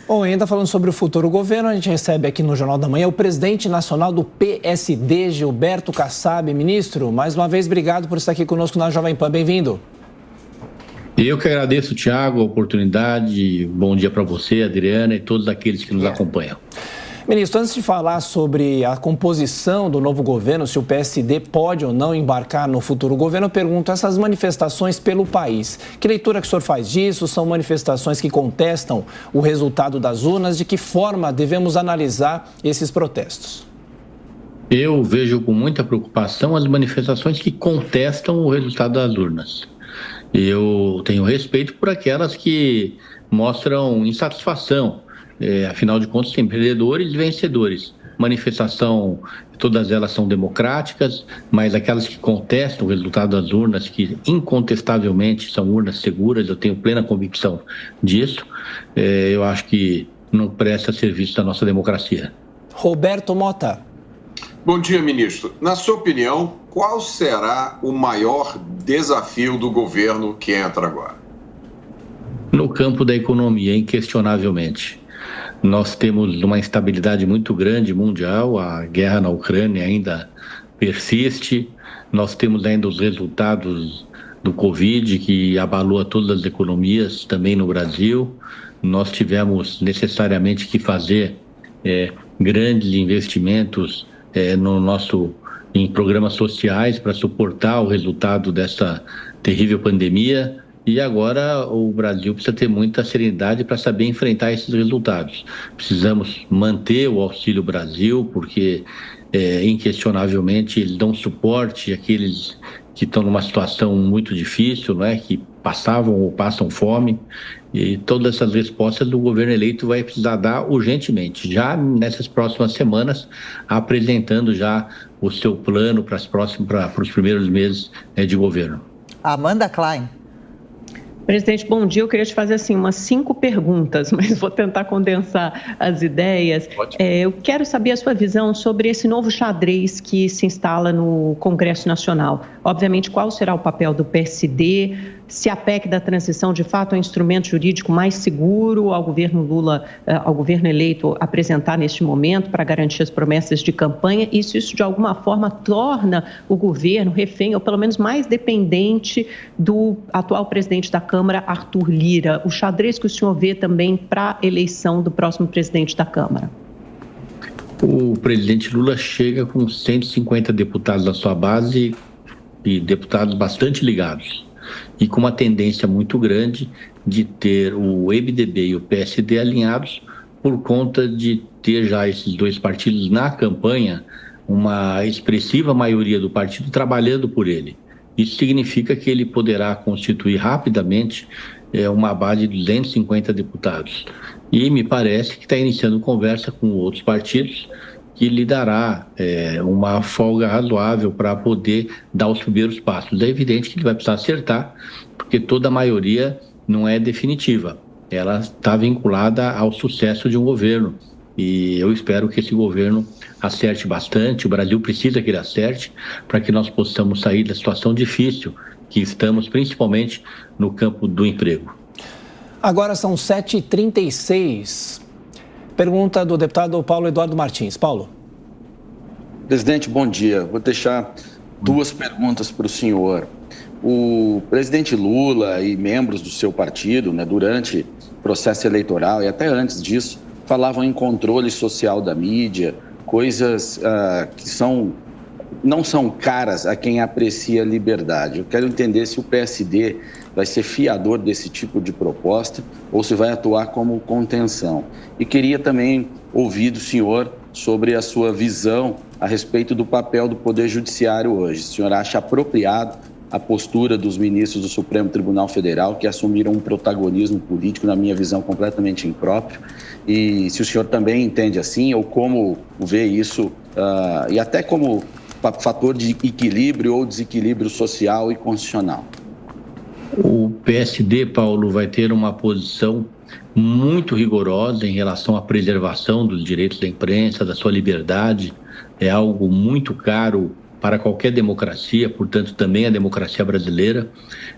Bom, ainda falando sobre o futuro governo, a gente recebe aqui no Jornal da Manhã o presidente nacional do PSD, Gilberto Kassab. Ministro, mais uma vez, obrigado por estar aqui conosco na Jovem Pan. Bem-vindo. Eu que agradeço, Thiago, a oportunidade. Bom dia para você, Adriana, e todos aqueles que nos acompanham. Ministro, antes de falar sobre a composição do novo governo, se o PSD pode ou não embarcar no futuro governo, eu pergunto essas manifestações pelo país. Que leitura que o senhor faz disso? São manifestações que contestam o resultado das urnas? De que forma devemos analisar esses protestos? Eu vejo com muita preocupação as manifestações que contestam o resultado das urnas. Eu tenho respeito por aquelas que mostram insatisfação. Afinal de contas, tem perdedores e vencedores. Manifestação, todas elas são democráticas, mas aquelas que contestam o resultado das urnas, que incontestavelmente são urnas seguras, eu tenho plena convicção disso, eu acho que não presta serviço da nossa democracia. Roberto Mota. Bom dia, ministro. Na sua opinião, qual será o maior desafio do governo que entra agora? No campo da economia, inquestionavelmente. Nós temos uma instabilidade muito grande mundial, a guerra na Ucrânia ainda persiste, nós temos ainda os resultados do Covid, que abalou a todas as economias, também no Brasil. Nós tivemos necessariamente que fazer grandes investimentos em programas sociais para suportar o resultado dessa terrível pandemia. E agora o Brasil precisa ter muita serenidade para saber enfrentar esses resultados. Precisamos manter o Auxílio Brasil, porque inquestionavelmente eles dão suporte àqueles que estão numa situação muito difícil, né, que passavam ou passam fome. E todas essas respostas do governo eleito vai precisar dar urgentemente, já nessas próximas semanas, apresentando já o seu plano para os primeiros meses de governo. Amanda Klein. Presidente, bom dia. Eu queria te fazer umas 5 perguntas, mas vou tentar condensar as ideias. Eu quero saber a sua visão sobre esse novo xadrez que se instala no Congresso Nacional. Obviamente, qual será o papel do PSD? Se a PEC da transição, de fato, é um instrumento jurídico mais seguro ao governo Lula, ao governo eleito apresentar neste momento para garantir as promessas de campanha, e se isso, de alguma forma, torna o governo refém, ou pelo menos mais dependente do atual presidente da Câmara, Arthur Lira. O xadrez que o senhor vê também para a eleição do próximo presidente da Câmara. O presidente Lula chega com 150 deputados da sua base e deputados bastante ligados, e com uma tendência muito grande de ter o MDB e o PSD alinhados por conta de ter já esses dois partidos na campanha, uma expressiva maioria do partido trabalhando por ele. Isso significa que ele poderá constituir rapidamente uma base de 250 deputados. E me parece que está iniciando conversa com outros partidos que lhe dará uma folga razoável para poder dar os primeiros passos. É evidente que ele vai precisar acertar, porque toda a maioria não é definitiva. Ela está vinculada ao sucesso de um governo. E eu espero que esse governo acerte bastante. O Brasil precisa que ele acerte para que nós possamos sair da situação difícil que estamos, principalmente no campo do emprego. Agora são 7h36. Pergunta do deputado Paulo Eduardo Martins. Paulo. Presidente, bom dia. Vou deixar 2 perguntas para o senhor. O presidente Lula e membros do seu partido, durante o processo eleitoral e até antes disso, falavam em controle social da mídia, coisas que não são caras a quem aprecia a liberdade. Eu quero entender se o PSD vai ser fiador desse tipo de proposta ou se vai atuar como contenção. E queria também ouvir do senhor sobre a sua visão a respeito do papel do Poder Judiciário hoje. O senhor acha apropriado a postura dos ministros do Supremo Tribunal Federal, que assumiram um protagonismo político, na minha visão, completamente impróprio? E se o senhor também entende assim, ou como vê isso, e até como fator de equilíbrio ou desequilíbrio social e constitucional? O PSD, Paulo, vai ter uma posição muito rigorosa em relação à preservação dos direitos da imprensa, da sua liberdade. É algo muito caro para qualquer democracia, portanto, também a democracia brasileira.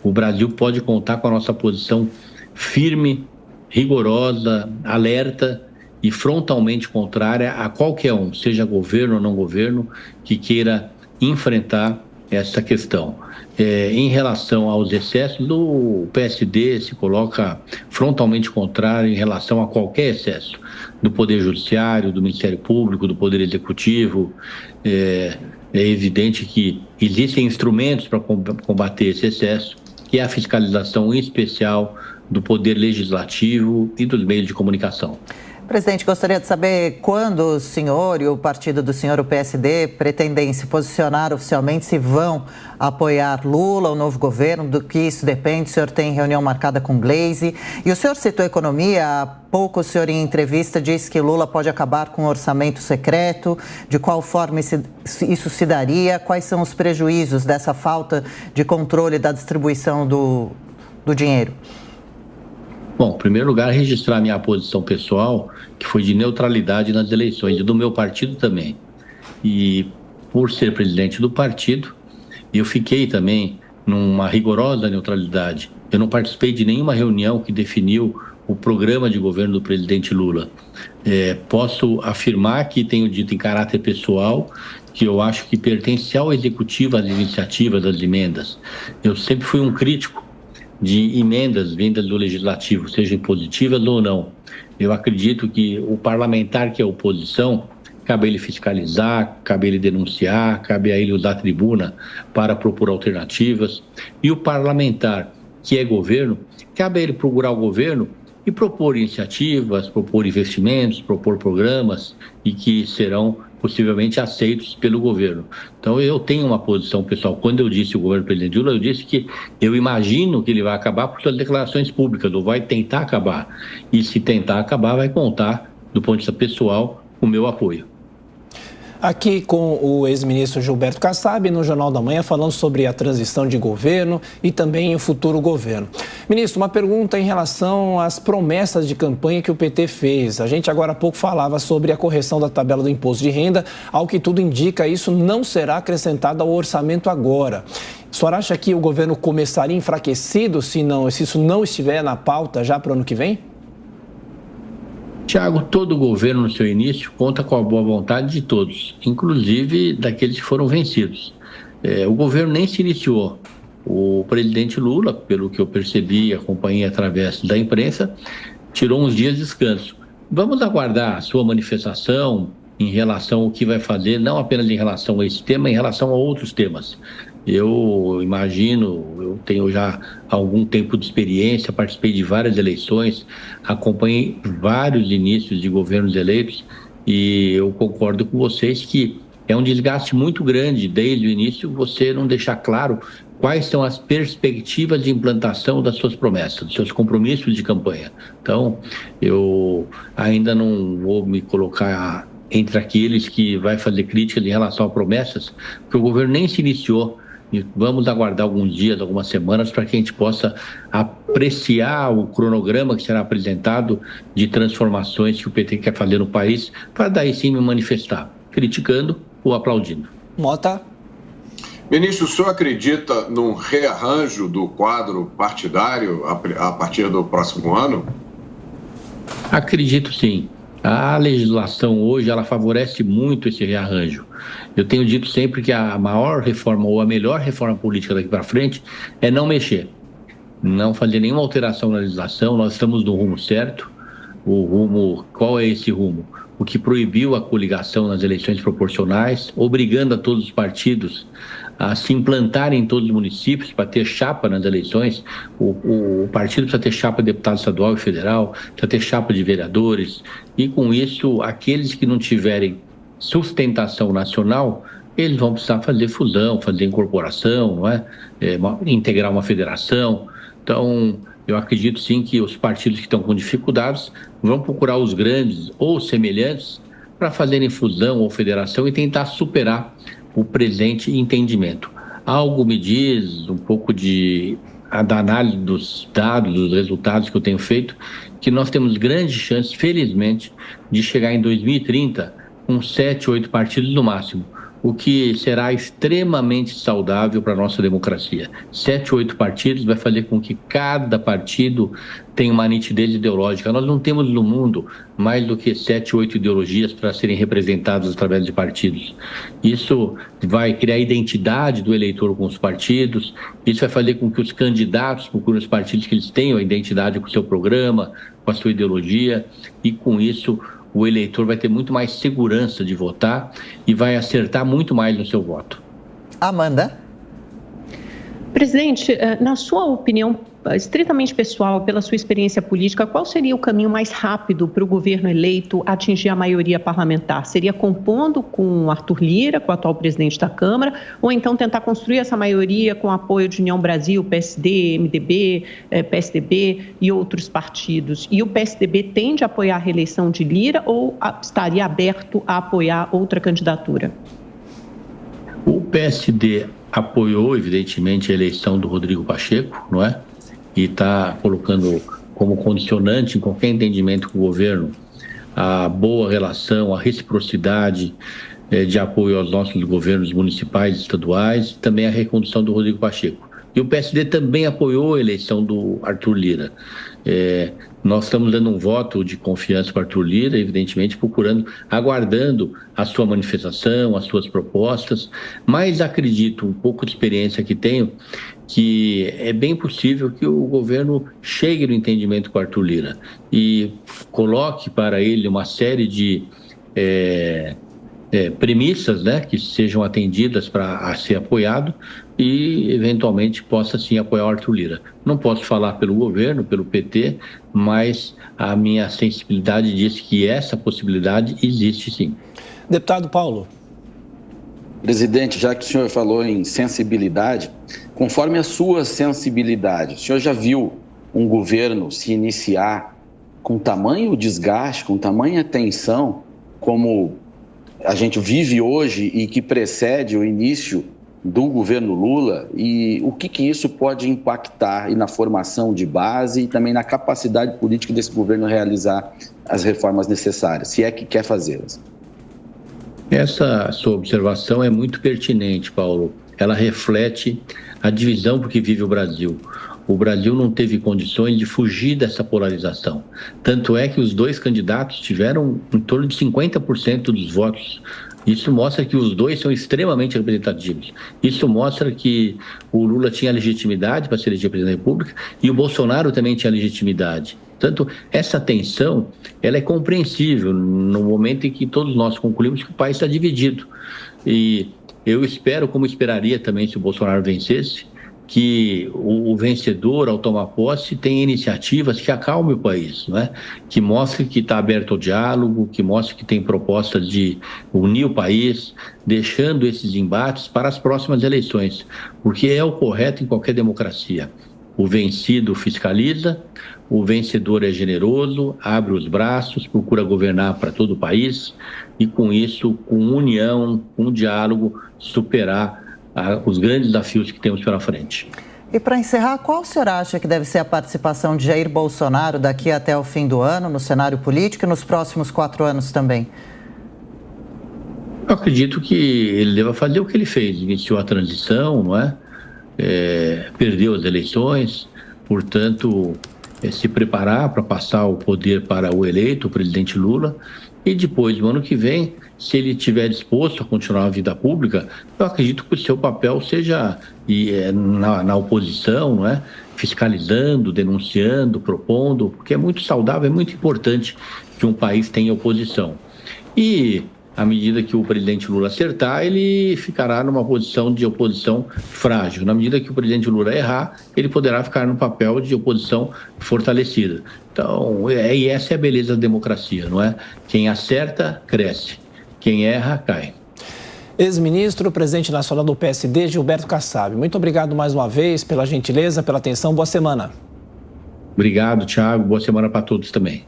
O Brasil pode contar com a nossa posição firme rigorosa, alerta e frontalmente contrária a qualquer um, seja governo ou não governo, que queira enfrentar essa questão. Em relação aos excessos, o PSD se coloca frontalmente contrário em relação a qualquer excesso do Poder Judiciário, do Ministério Público, do Poder Executivo. É evidente que existem instrumentos para combater esse excesso, que é a fiscalização em especial do Poder Legislativo e dos meios de comunicação. Presidente, gostaria de saber quando o senhor e o partido do senhor, o PSD, pretendem se posicionar oficialmente, se vão apoiar Lula, o novo governo, do que isso depende. O senhor tem reunião marcada com Gleisi. E o senhor citou a economia. Há pouco o senhor, em entrevista, disse que Lula pode acabar com o orçamento secreto. De qual forma isso se daria? Quais são os prejuízos dessa falta de controle da distribuição do dinheiro? Bom, em primeiro lugar, registrar minha posição pessoal, que foi de neutralidade nas eleições, e do meu partido também. E por ser presidente do partido, eu fiquei também numa rigorosa neutralidade. Eu não participei de nenhuma reunião que definiu o programa de governo do presidente Lula. Posso afirmar que tenho dito em caráter pessoal que eu acho que pertence ao executivo as iniciativas das emendas. Eu sempre fui um crítico de emendas vindas do Legislativo, sejam positivas ou não. Eu acredito que o parlamentar que é oposição, cabe a ele fiscalizar, cabe a ele denunciar, cabe a ele usar a tribuna para propor alternativas. E o parlamentar que é governo, cabe a ele procurar o governo e propor iniciativas, propor investimentos, propor programas e que serão possivelmente aceitos pelo governo. Então, eu tenho uma posição, pessoal. Quando eu disse o governo do presidente Lula, eu disse que eu imagino que ele vai acabar por suas declarações públicas, ou vai tentar acabar. E se tentar acabar, vai contar, do ponto de vista pessoal, o meu apoio. Aqui com o ex-ministro Gilberto Kassab, no Jornal da Manhã, falando sobre a transição de governo e também o futuro governo. Ministro, uma pergunta em relação às promessas de campanha que o PT fez. A gente agora há pouco falava sobre a correção da tabela do imposto de renda. Ao que tudo indica, isso não será acrescentado ao orçamento agora. O senhor acha que o governo começaria enfraquecido se isso não estiver na pauta já para o ano que vem? Tiago, todo governo no seu início conta com a boa vontade de todos, inclusive daqueles que foram vencidos. O governo nem se iniciou. O presidente Lula, pelo que eu percebi e acompanhei através da imprensa, tirou uns dias de descanso. Vamos aguardar a sua manifestação em relação ao que vai fazer, não apenas em relação a esse tema, em relação a outros temas. Eu imagino, eu tenho já algum tempo de experiência, participei de várias eleições, acompanhei vários inícios de governos eleitos e eu concordo com vocês que é um desgaste muito grande desde o início você não deixar claro quais são as perspectivas de implantação das suas promessas, dos seus compromissos de campanha. Então, eu ainda não vou me colocar entre aqueles que vai fazer críticas em relação a promessas, porque o governo nem se iniciou. E vamos aguardar alguns dias, algumas semanas, para que a gente possa apreciar o cronograma que será apresentado de transformações que o PT quer fazer no país, para daí sim me manifestar, criticando ou aplaudindo. Mota. Ministro, o senhor acredita num rearranjo do quadro partidário a partir do próximo ano? Acredito sim. A legislação hoje, ela favorece muito esse rearranjo. Eu tenho dito sempre que a maior reforma ou a melhor reforma política daqui para frente é não mexer, não fazer nenhuma alteração na legislação. Nós estamos no rumo certo. O rumo, qual é esse rumo? O que proibiu a coligação nas eleições proporcionais, obrigando a todos os partidos a se implantarem em todos os municípios para ter chapa nas eleições. O partido precisa ter chapa de deputado estadual e federal, precisa ter chapa de vereadores, e com isso, aqueles que não tiverem sustentação nacional, eles vão precisar fazer fusão, fazer incorporação, não é? Integrar uma federação. Então, eu acredito sim que os partidos que estão com dificuldades vão procurar os grandes ou semelhantes para fazerem fusão ou federação e tentar superar o presente entendimento. Algo me diz, um pouco da análise dos dados, dos resultados que eu tenho feito, que nós temos grandes chances, felizmente, de chegar em 2030 com 7, 8 partidos no máximo. o que será extremamente saudável para a nossa democracia. 7, 8 partidos vai fazer com que cada partido tenha uma nitidez ideológica. Nós não temos no mundo mais do que 7, 8 ideologias para serem representadas através de partidos. Isso vai criar a identidade do eleitor com os partidos, isso vai fazer com que os candidatos procurem os partidos que eles tenham a identidade com o seu programa, com a sua ideologia, e com isso o eleitor vai ter muito mais segurança de votar e vai acertar muito mais no seu voto. Amanda? Presidente, na sua opinião, estritamente pessoal, pela sua experiência política, qual seria o caminho mais rápido para o governo eleito atingir a maioria parlamentar? Seria compondo com Arthur Lira, com o atual presidente da Câmara, ou então tentar construir essa maioria com apoio de União Brasil, PSD, MDB, PSDB e outros partidos? E o PSDB tende a apoiar a reeleição de Lira ou estaria aberto a apoiar outra candidatura? O PSD apoiou, evidentemente, a eleição do Rodrigo Pacheco, não é? E está colocando como condicionante em qualquer entendimento com o governo a boa relação, a reciprocidade de apoio aos nossos governos municipais e estaduais, e também a recondução do Rodrigo Pacheco. E o PSD também apoiou a eleição do Arthur Lira. Nós estamos dando um voto de confiança para Arthur Lira, evidentemente aguardando a sua manifestação, as suas propostas, mas acredito, um pouco de experiência que tenho, que é bem possível que o governo chegue no entendimento com Arthur Lira e coloque para ele uma série de premissas, né, que sejam atendidas para ser apoiado e, eventualmente, possa, sim, apoiar o Arthur Lira. Não posso falar pelo governo, pelo PT, mas a minha sensibilidade diz que essa possibilidade existe, sim. Deputado Paulo. Presidente, já que o senhor falou em sensibilidade, conforme a sua sensibilidade, o senhor já viu um governo se iniciar com tamanho desgaste, com tamanha tensão, como a gente vive hoje e que precede o início do governo Lula, e o que isso pode impactar e na formação de base e também na capacidade política desse governo realizar as reformas necessárias, se é que quer fazê-las? Essa sua observação é muito pertinente, Paulo. Ela reflete a divisão por que vive o Brasil. O Brasil não teve condições de fugir dessa polarização. Tanto é que os dois candidatos tiveram em torno de 50% dos votos. Isso mostra que os dois são extremamente representativos. Isso mostra que o Lula tinha legitimidade para ser eleito presidente da República e o Bolsonaro também tinha legitimidade. Portanto, essa tensão, ela é compreensível no momento em que todos nós concluímos que o país está dividido. E eu espero, como esperaria também se o Bolsonaro vencesse, que o vencedor, ao tomar posse, tenha iniciativas que acalmem o país, não é? Que mostre que está aberto ao diálogo, que mostre que tem propostas de unir o país, deixando esses embates para as próximas eleições, porque é o correto em qualquer democracia. O vencido fiscaliza, o vencedor é generoso, abre os braços, procura governar para todo o país e, com isso, com união, com diálogo, superar os grandes desafios que temos pela frente. E para encerrar, qual o senhor acha que deve ser a participação de Jair Bolsonaro daqui até o fim do ano no cenário político e nos próximos 4 anos também? Eu acredito que ele deva fazer o que ele fez, iniciou a transição, não é? Perdeu as eleições, portanto, se preparar para passar o poder para o eleito, o presidente Lula, e depois, no ano que vem, se ele estiver disposto a continuar a vida pública, eu acredito que o seu papel seja na oposição, não é? Fiscalizando, denunciando, propondo, porque é muito saudável, é muito importante que um país tenha oposição. E, à medida que o presidente Lula acertar, ele ficará numa posição de oposição frágil. Na medida que o presidente Lula errar, ele poderá ficar no papel de oposição fortalecida. Então, e essa é a beleza da democracia, não é? Quem acerta, cresce. Quem erra, cai. Ex-ministro, presidente nacional do PSD, Gilberto Kassab. Muito obrigado mais uma vez pela gentileza, pela atenção. Boa semana. Obrigado, Thiago. Boa semana para todos também.